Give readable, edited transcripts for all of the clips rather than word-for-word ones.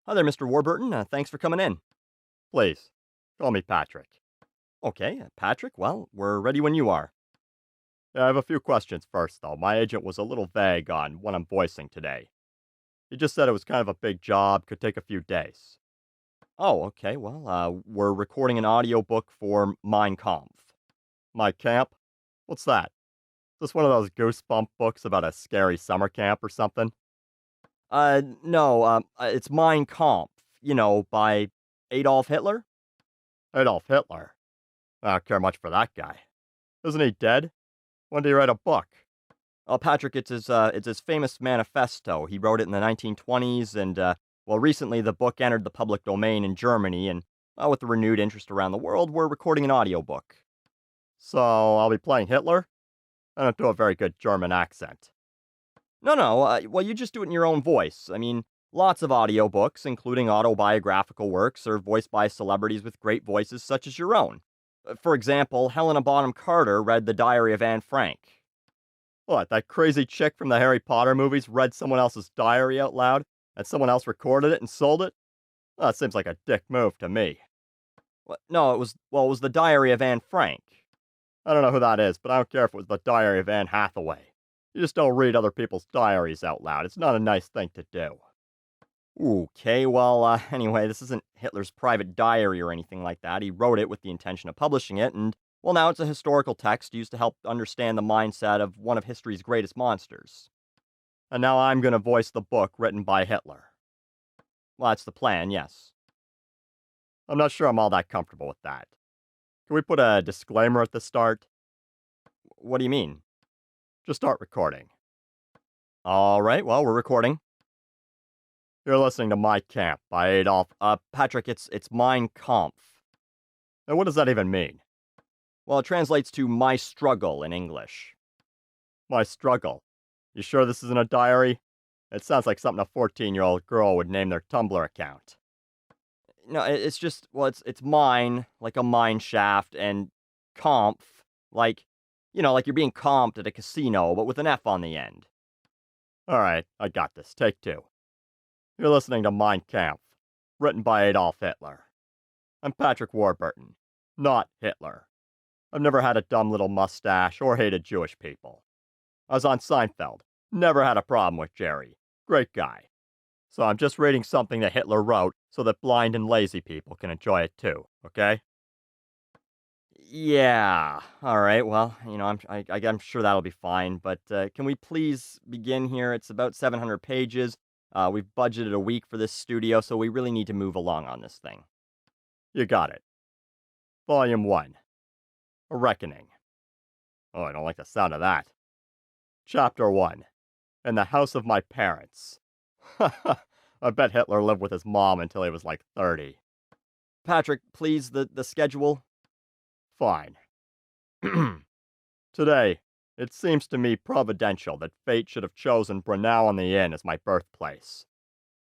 Hi there, Mr. Warburton. Thanks for coming in. Please, call me Patrick. Okay, Patrick, well, we're ready when you are. Yeah, I have a few questions first, though. My agent was a little vague on what I'm voicing today. He just said it was kind of a big job, could take a few days. Oh, okay, well, we're recording an audiobook for Mein Kampf. My camp? What's that? Is this one of those goosebump books about a scary summer camp or something? No, it's Mein Kampf, by Adolf Hitler? Adolf Hitler? I don't care much for that guy. Isn't he dead? When did he write a book? Oh, Patrick, it's his famous manifesto. He wrote it in the 1920s, and, well, recently the book entered the public domain in Germany, and, with the renewed interest around the world, we're recording an audiobook. So, I'll be playing Hitler? I don't do a very good German accent. No, no. Well, you just do it in your own voice. I mean, lots of audiobooks, including autobiographical works, are voiced by celebrities with great voices such as your own. For example, Helena Bonham Carter read The Diary of Anne Frank. What, that crazy chick from the Harry Potter movies read someone else's diary out loud, and someone else recorded it and sold it? That seems like a dick move to me. No, it was The Diary of Anne Frank. I don't know who that is, but I don't care if it was the diary of Anne Hathaway. You just don't read other people's diaries out loud. It's not a nice thing to do. Okay, well, anyway, this isn't Hitler's private diary or anything like that. He wrote it with the intention of publishing it, and, well, now it's a historical text used to help understand the mindset of one of history's greatest monsters. And now I'm going to voice the book written by Hitler. Well, that's the plan, yes. I'm not sure I'm all that comfortable with that. Can we put a disclaimer at the start? What do you mean? Just start recording. All right, well, we're recording. You're listening to My Camp by Adolf. Patrick, it's Mein Kampf. And what does that even mean? Well, it translates to My Struggle in English. My struggle. You sure this isn't a diary? It sounds like something a 14-year-old girl would name their Tumblr account. No, it's just, well, it's mine, like a mine shaft, and Kampf, like you're being comped at a casino, but with an F on the end. Alright, I got this. Take two. You're listening to Mein Kampf, written by Adolf Hitler. I'm Patrick Warburton, not Hitler. I've never had a dumb little mustache or hated Jewish people. I was on Seinfeld, never had a problem with Jerry. Great guy. So I'm just reading something that Hitler wrote so that blind and lazy people can enjoy it too, okay? Yeah, all right, well, I'm sure that'll be fine, but can we please begin here? It's about 700 pages. We've budgeted a week for this studio, so we really need to move along on this thing. You got it. Volume 1. A Reckoning. Oh, I don't like the sound of that. Chapter 1. In the House of My Parents. I bet Hitler lived with his mom until he was like 30. Patrick, please, the schedule. Fine. Today, it seems to me providential that fate should have chosen Brunau-on-the-Inn as my birthplace.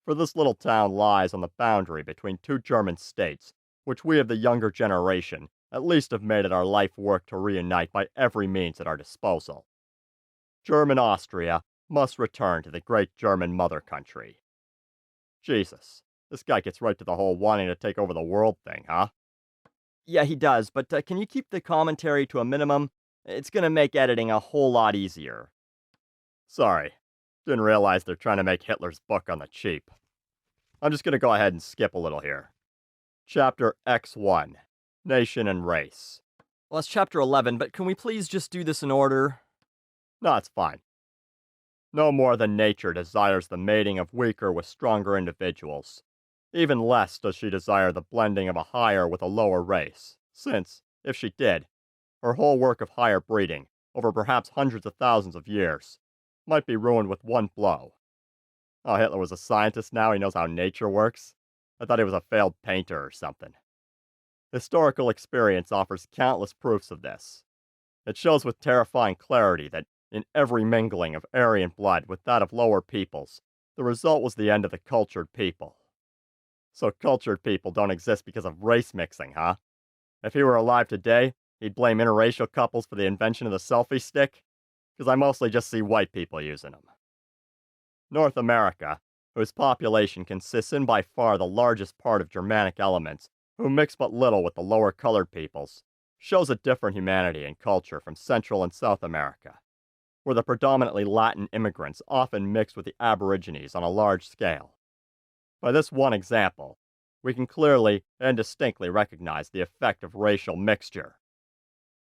For this little town lies on the boundary between two German states, which we of the younger generation at least have made it our life work to reunite by every means at our disposal. German Austria must return to the great German mother country. Jesus, this guy gets right to the whole wanting to take over the world thing, huh? Yeah, he does, but can you keep the commentary to a minimum? It's gonna make editing a whole lot easier. Sorry, didn't realize they're trying to make Hitler's book on the cheap. I'm just gonna go ahead and skip a little here. Chapter X1, Nation and Race. Well, it's chapter 11, but can we please just do this in order? No, it's fine. No more than nature desires the mating of weaker with stronger individuals. Even less does she desire the blending of a higher with a lower race, since, if she did, her whole work of higher breeding, over perhaps hundreds of thousands of years, might be ruined with one blow. Oh, Hitler was a scientist now, he knows how nature works? I thought he was a failed painter or something. Historical experience offers countless proofs of this. It shows with terrifying clarity that in every mingling of Aryan blood with that of lower peoples, the result was the end of the cultured people. So cultured people don't exist because of race mixing, huh? If he were alive today, he'd blame interracial couples for the invention of the selfie stick? Because I mostly just see white people using them. North America, whose population consists in by far the largest part of Germanic elements, who mix but little with the lower colored peoples, shows a different humanity and culture from Central and South America, where the predominantly Latin immigrants often mix with the Aborigines on a large scale. By this one example, we can clearly and distinctly recognize the effect of racial mixture.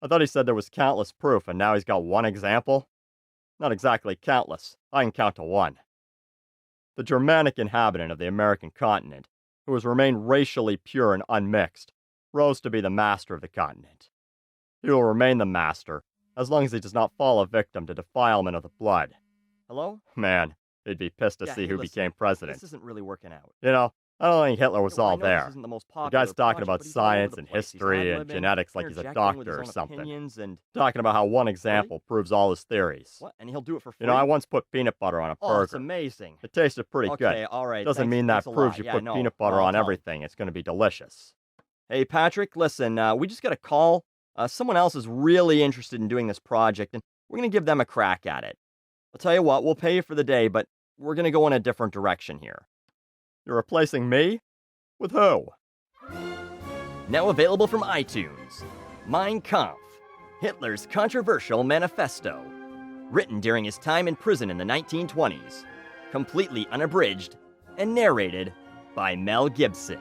I thought he said there was countless proof, and now he's got one example? Not exactly countless. I can count to one. The Germanic inhabitant of the American continent, who has remained racially pure and unmixed, rose to be the master of the continent. He will remain the master as long as he does not fall a victim to defilement of the blood. Hello? Man, he'd be pissed to see who became president. This isn't really working out. You know, I don't think Hitler was all there. The The guy's talking about science and history and genetics like he's a doctor or something. And Talking about how one example proves all his theories. what? And he'll do it for free. You know, I once put peanut butter on a Oh, it's burger. amazing. It tasted pretty good. Okay, all right. Doesn't thanks- mean that thanks a proves lot. you Yeah, put no, peanut butter I'll on tell him. everything. It's going to be delicious. Hey, Patrick, listen, we just got a call. Someone else is really interested in doing this project, and we're going to give them a crack at it. I'll tell you what, we'll pay you for the day, but we're going to go in a different direction here. You're replacing me? With who? Now available from iTunes. Mein Kampf, Hitler's controversial manifesto. Written during his time in prison in the 1920s. Completely unabridged and narrated by Mel Gibson.